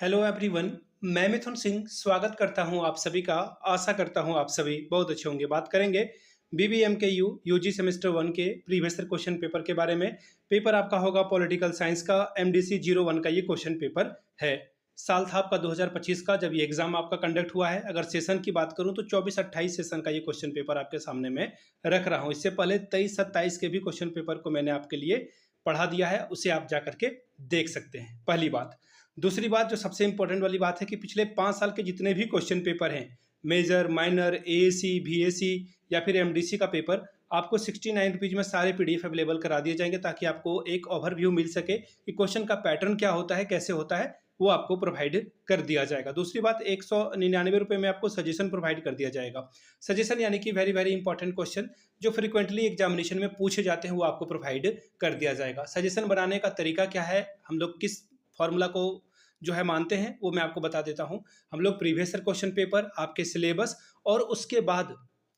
Hello everyone. मैं मिथुन सिंह स्वागत करता हूं आप सभी का। आशा करता हूं आप सभी बहुत अच्छे होंगे। बात करेंगे बीबीएम के यूजी सेमेस्टर 1 के प्रीवियस क्वेश्चन पेपर के बारे में। पेपर आपका होगा पॉलिटिकल साइंस का, एमडीसी 01 का ये क्वेश्चन पेपर है। साल था आपका 2025 का जब ये एग्जाम आपका कंडक्ट हुआ है। अगर सेशन की बात करूं तो 24-28 सेशन का ये क्वेश्चन पेपर आपके सामने में रख रहा हूं। इससे पहले 23-27 के भी क्वेश्चन पेपर को मैंने आपके लिए पढ़ा दिया है, उसे आप जा करके देख सकते हैं। पहली बात। दूसरी बात जो सबसे इंपॉर्टेंट वाली बात है कि पिछले 5 साल के जितने भी क्वेश्चन पेपर हैं, मेजर, माइनर, एएसी, बीएसी या फिर एमडीसी का पेपर, आपको 69 रुपीज में सारे पीडीएफ अवेलेबल करा दिए जाएंगे ताकि आपको एक ओवरव्यू मिल सके कि क्वेश्चन का पैटर्न क्या होता है, कैसे होता है, वो आपको प्रोवाइड कर दिया जाएगा। दूसरी बात, 199 रुपये में आपको सजेशन प्रोवाइड कर दिया जाएगा। सजेशन यानी कि वेरी वेरी इंपॉर्टेंट क्वेश्चन जो फ्रीक्वेंटली एग्जामिनेशन में पूछे जाते हैं वो आपको प्रोवाइड कर दिया जाएगा। सजेशन बनाने का तरीका क्या है, हम लोग किस फॉर्मूला को जो है मानते हैं, वो मैं आपको बता देता हूं। हम लोग प्रीवियस क्वेश्चन पेपर, आपके सिलेबस और उसके बाद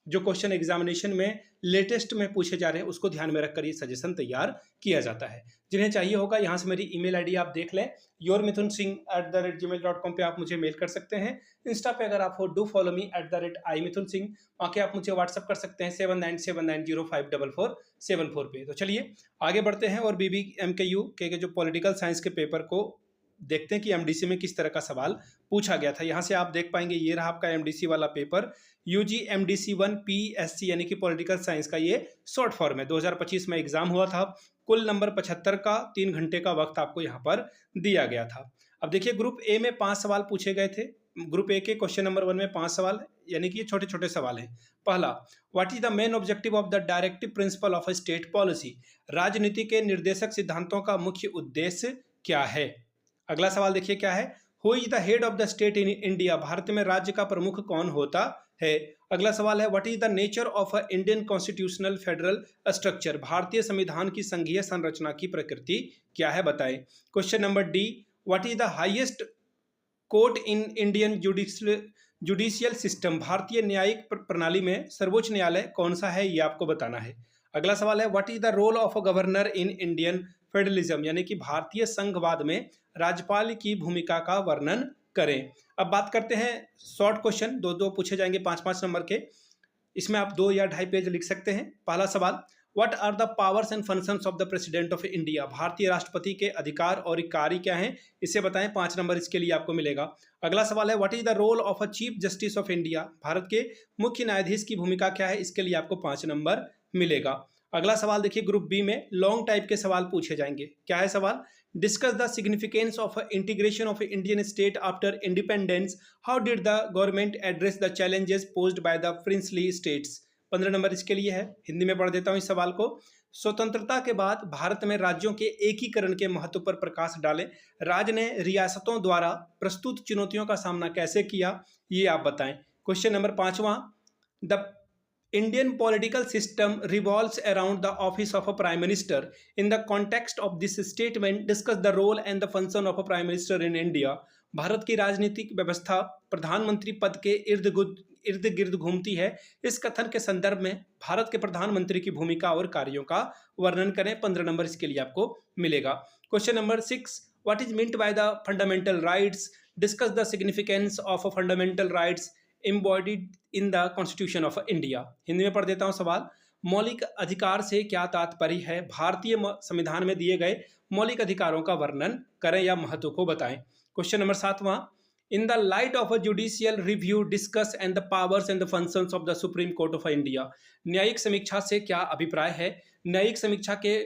जो क्वेश्चन एग्जामिनेशन में लेटेस्ट में पूछे जा रहे हैं उसको ध्यान में रखकर ये सजेशन तैयार किया जाता है। जिन्हें चाहिए होगा यहाँ से मेरी ईमेल आईडी आप देख लें, yourmithunsingh@gmail.com पे आप मुझे मेल कर सकते हैं। इंस्टा पे अगर आप हो, डू फॉलो मी @imithunsingh। आके आप मुझे व्हाट्सअप कर सकते हैं 7979054474 पे। तो चलिए आगे बढ़ते हैं और बीबीएमकेयू के जो पॉलिटिकल साइंस के पेपर को देखते हैं कि एमडीसी में किस तरह का सवाल पूछा गया था। यहां से आप देख पाएंगे ये रहा आपका एमडीसी वाला पेपर, यूजी एमडीसी 1 पीएससी यानी कि पॉलिटिकल साइंस का ये शॉर्ट फॉर्म है। 2025 में एग्जाम हुआ था। कुल नंबर 75 का, 3 घंटे का वक्त आपको यहाँ पर दिया गया था। अब देखिए ग्रुप ए में 5 सवाल पूछे गए थे। ग्रुप ए के क्वेश्चन नंबर 1 में 5 सवाल, यानी कि ये छोटे छोटे सवाल हैं। पहला, what is the main objective of the directive principle of a state policy? राजनीति के निर्देशक सिद्धांतों का मुख्य उद्देश्य क्या है? अगला सवाल देखिए क्या है, who is the head of the state in India? Bharat में राज्य का प्रमुख कौन होता है? अगला सवाल है, what is the nature of a Indian constitutional federal structure? भारतीय संविधान की संघीय संरचना की प्रकृति क्या है, बताएं। Question number D, what is the highest court in Indian judicial system? भारतीय न्यायिक प्रणाली में सर्वोच्च न्यायालय कौन सा है, ये आपको बताना है। अगला सवाल है, what is the role of a governor in Indian federalism? यानी कि भारतीय संघवाद में राज्यपाल की भूमिका का वर्णन करें। अब बात करते हैं शॉर्ट क्वेश्चन, दो पूछे जाएंगे 5-5 नंबर के। इसमें आप 2 या 2.5 पेज लिख सकते हैं। पहला सवाल, what are the powers and functions of the president of India? भारतीय राष्ट्रपति के अधिकार और कार्य क्या हैं, इसे बताएं। 5 नंबर इसके लिए आपको मिलेगा। अगला सवाल है, what is the role of a chief justice of India? Bharat के मुख्य न्यायाधीश की भूमिका क्या है, इसके लिए आपको 5 नंबर मिलेगा। अगला सवाल देखिए, ग्रुप बी में लॉन्ग टाइप के सवाल पूछे जाएंगे। क्या है सवाल, discuss the significance of integration of Indian state after independence, how did the government address the challenges posed by the princely states? 15 number इसके लिए है। हिंदी में पढ़ देता हूं इस सवाल को। स्वतंत्रता के बाद भारत में राज्यों के एकीकरण के महत्व पर प्रकाश डालें। राज्य ने रियासतों द्वारा प्रस्तुत चुनौतियों का सामना कैसे किया, ये आप बताएं। क्वेश्चन नंबर 5वां, the Indian political system revolves around the office of a prime minister. In the context of this statement, discuss the role and the function of a prime minister in India. Bharat की राजनीतिक व्यवस्था प्रधानमंत्री पद के इर्द गिर्द घूमती है। इस कथन के संदर्भ में भारत के प्रधानमंत्री की भूमिका और कार्यों का वर्णन करें। 15 नंबर इसके लिए आपको मिलेगा। Question number 6, what is meant by the fundamental rights? Discuss the significance of fundamental rights embodied in the constitution of India. Hindi में पढ़ देता हूं सवाल, मौलिक अधिकार से क्या तात्पर्य है? भारतीय संविधान में दिए गए मौलिक अधिकारों का वर्णन करें या महत्व को बताएं। क्वेश्चन नंबर 7वां, in the light of a judicial review discuss and the powers and the functions of the supreme court of India. न्यायिक समीक्षा से क्या अभिप्राय है? न्यायिक समीक्षा के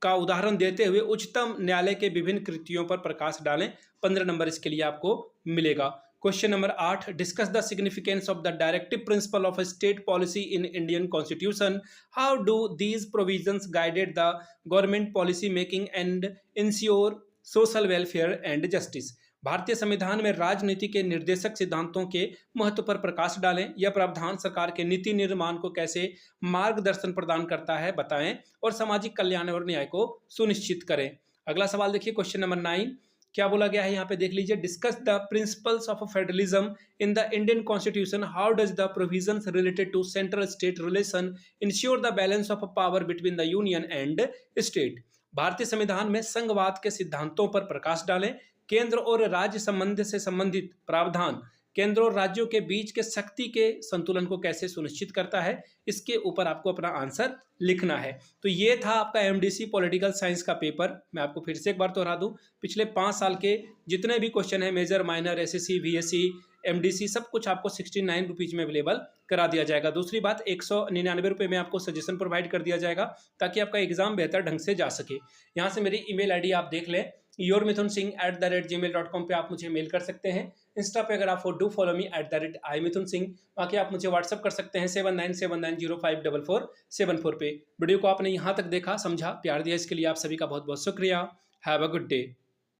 का उदाहरण देते हुए उच्चतम न्यायालय के विभिन्न कृतियों पर प्रकाश डालें। 15 नंबर इसके लिए आपको मिलेगा। Question number 8, discuss the significance of the directive principle of state policy in Indian constitution, how do these provisions guided the government policy making and ensure social welfare and justice? भारतीय संविधान में राजनीति के निर्देशक सिद्धांतों के महत्व पर प्रकाश डालें। यह प्रावधान सरकार के नीति निर्माण को कैसे मार्गदर्शन प्रदान करता है, बताएं, और सामाजिक कल्याण और न्याय को सुनिश्चित करें। अगला सवाल देखिए, क्वेश्चन नंबर 9, क्या बोला गया है यहाँ पे देख लीजिए, discuss the principles of federalism in the Indian constitution, how does the provisions related to central state relation ensure the balance of power between the union and state? भारतीय संविधान में संघवाद के सिद्धांतों पर प्रकाश डालें। केंद्र और राज्य संबंध से संबंधित प्रावधान केंद्र और राज्यों के बीच के शक्ति के संतुलन को कैसे सुनिश्चित करता है, इसके ऊपर आपको अपना आंसर लिखना है। तो ये था आपका एमडीसी पॉलिटिकल साइंस का पेपर। मैं आपको फिर से एक बार दोहरा दूं, पिछले 5 साल के जितने भी क्वेश्चन है, major, minor, SSC, VSC, MDC, सब कुछ आपको 69 रुपीज़ में अवेलेबल करा दिया जाएगा। दूसरी बात, 199 रुपये में आपको सजेशन प्रोवाइड कर दिया जाएगा ताकि आपका एग्जाम बेहतर ढंग से जा सके। यहाँ से मेरी ईमेल आईडी आप देख लें, yourmithunsingh@gmail.com पे आप मुझे मेल कर सकते हैं। इंस्टा पे अगर आप डू फॉलो मी @imithunsingh, बाकी आप मुझे व्हाट्सअप कर सकते हैं 7979054474 पे। वीडियो को आपने यहाँ तक देखा, समझा, प्यार दिया, इसके लिए आप सभी का बहुत बहुत शुक्रिया। Have a good day.